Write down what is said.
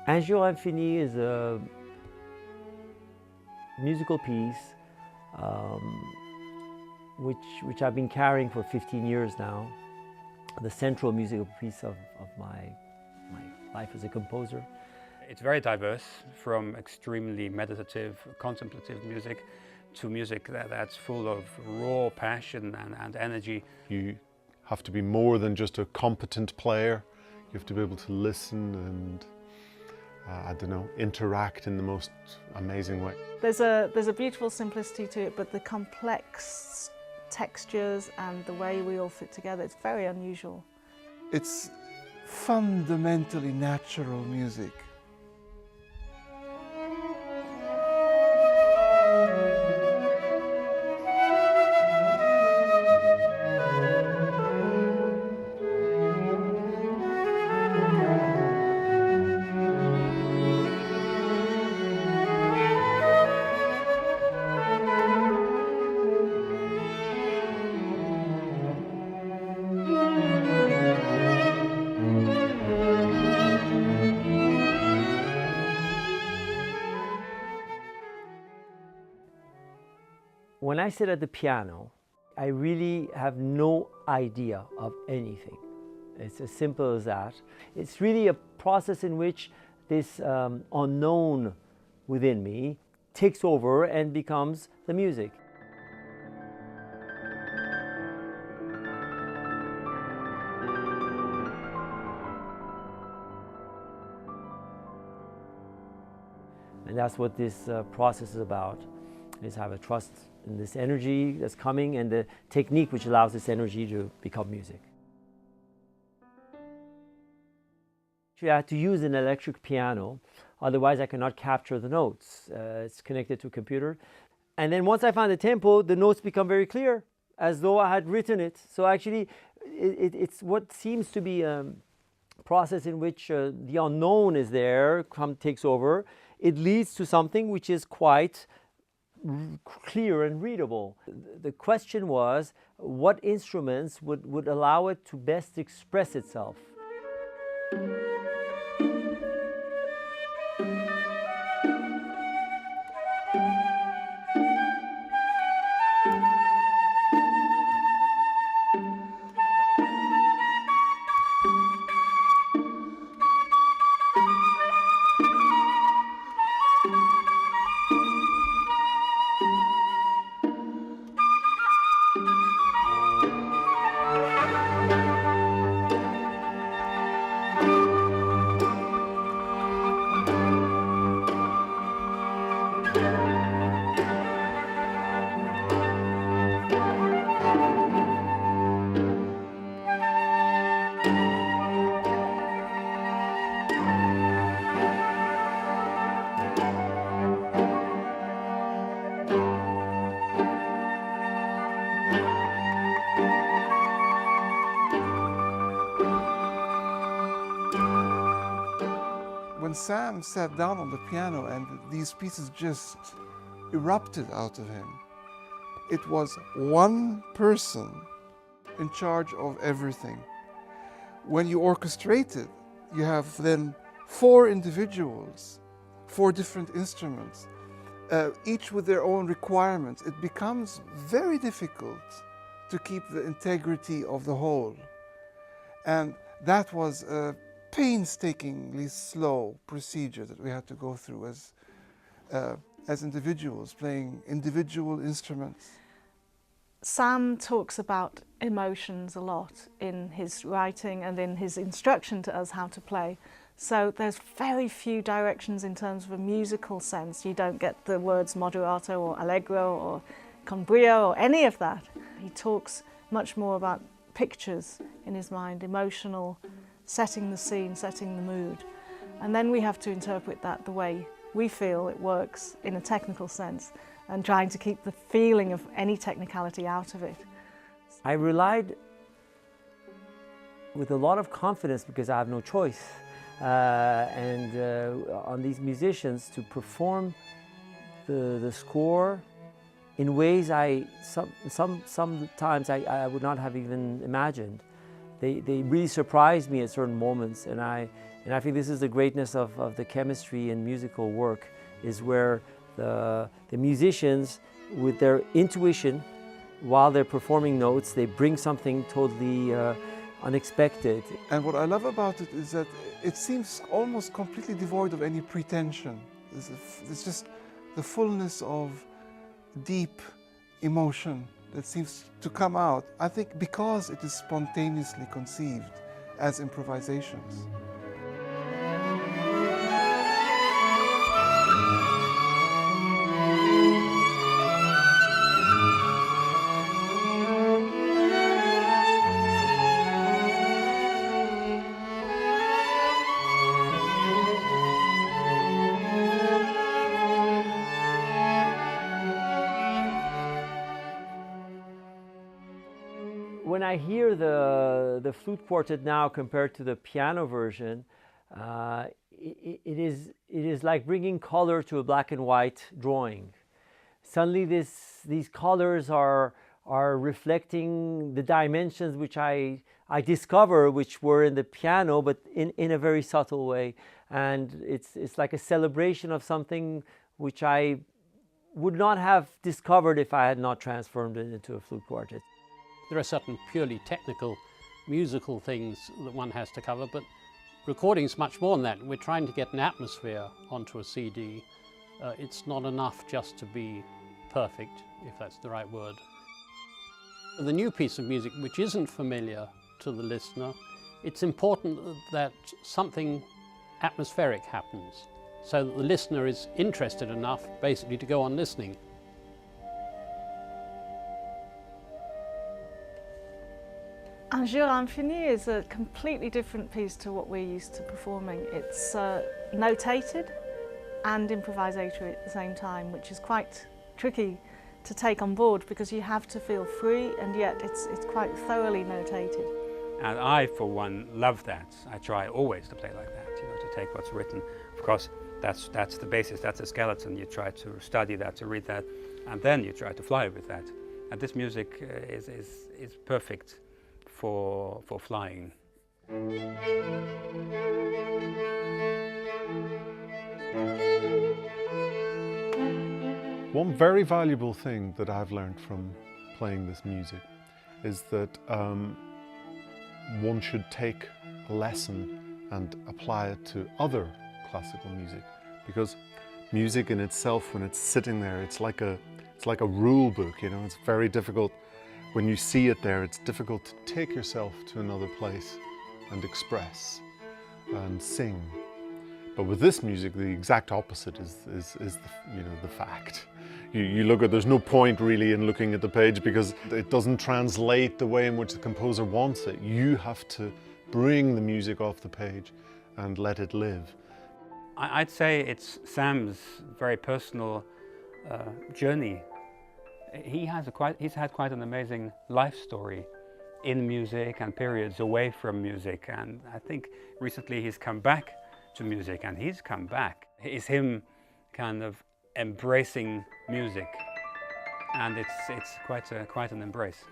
Un Jour Infini is a musical piece which I've been carrying for 15 years now, the central musical piece of my life as a composer. It's very diverse, from extremely meditative, contemplative music to music that's full of raw passion and energy. You have to be more than just a competent player. You have to be able to listen and, I don't know, interact in the most amazing way. There's a beautiful simplicity to it, but the complex textures and the way we all fit together, it's very unusual. It's fundamentally natural music. When I sit at the piano, I really have no idea of anything. It's as simple as that. It's really a process in which this unknown within me takes over and becomes the music. And that's what this process is about, is have a trust in this energy that's coming and the technique which allows this energy to become music. I had to use an electric piano, otherwise I cannot capture the notes. It's connected to a computer. And then once I find the tempo, the notes become very clear, as though I had written it. So actually, it's what seems to be a process in which the unknown is there, takes over. It leads to something which is quite clear and readable. The question was, what instruments would allow it to best express itself? When Sam sat down on the piano and these pieces just erupted out of him, it was one person in charge of everything. When you orchestrate it, you have then 4 individuals, 4 different instruments, each with their own requirements. It becomes very difficult to keep the integrity of the whole. And that was a painstakingly slow procedure that we had to go through as individuals, playing individual instruments. Sam talks about emotions a lot in his writing and in his instruction to us how to play. So there's very few directions in terms of a musical sense. You don't get the words moderato or allegro or con brio or any of that. He talks much more about pictures in his mind, emotional, setting the scene, setting the mood. And then we have to interpret that the way we feel it works in a technical sense and trying to keep the feeling of any technicality out of it. I relied with a lot of confidence, because I have no choice, on these musicians to perform the score in ways sometimes I would not have even imagined. they really surprise me at certain moments, and I think this is the greatness of the chemistry in musical work, is where the musicians, with their intuition, while they're performing notes, they bring something totally unexpected. And what I love about it is that it seems almost completely devoid of any pretension. It's just the fullness of deep emotion that seems to come out, I think, because it is spontaneously conceived as improvisations. When I hear the flute quartet now compared to the piano version, it is like bringing color to a black and white drawing. Suddenly these colors are reflecting the dimensions which I discover, which were in the piano, but in a very subtle way. And it's like a celebration of something which I would not have discovered if I had not transformed it into a flute quartet. There are certain purely technical, musical things that one has to cover, but recording is much more than that. We're trying to get an atmosphere onto a CD. It's not enough just to be perfect, if that's the right word. The new piece of music, which isn't familiar to the listener, it's important that something atmospheric happens, so that the listener is interested enough, basically, to go on listening. Un Jour Infini is a completely different piece to what we're used to performing. It's notated and improvisatory at the same time, which is quite tricky to take on board because you have to feel free, and yet it's quite thoroughly notated. And I, for one, love that. I try always to play like that, to take what's written. Of course, that's the basis, that's a skeleton. You try to study that, to read that, and then you try to fly with that. And this music is perfect for flying. One very valuable thing that I've learned from playing this music is that one should take a lesson and apply it to other classical music, because music in itself, when it's sitting there, it's like a rule book. It's very difficult. When you see it there, it's difficult to take yourself to another place and express and sing. But with this music, the exact opposite is the fact. You look at, there's no point really in looking at the page because it doesn't translate the way in which the composer wants it. You have to bring the music off the page and let it live. I'd say it's Sam's very personal journey. He's had quite an amazing life story in music and periods away from music, and I think recently he's come back to music, and he's come back. It's him kind of embracing music, and it's quite an embrace.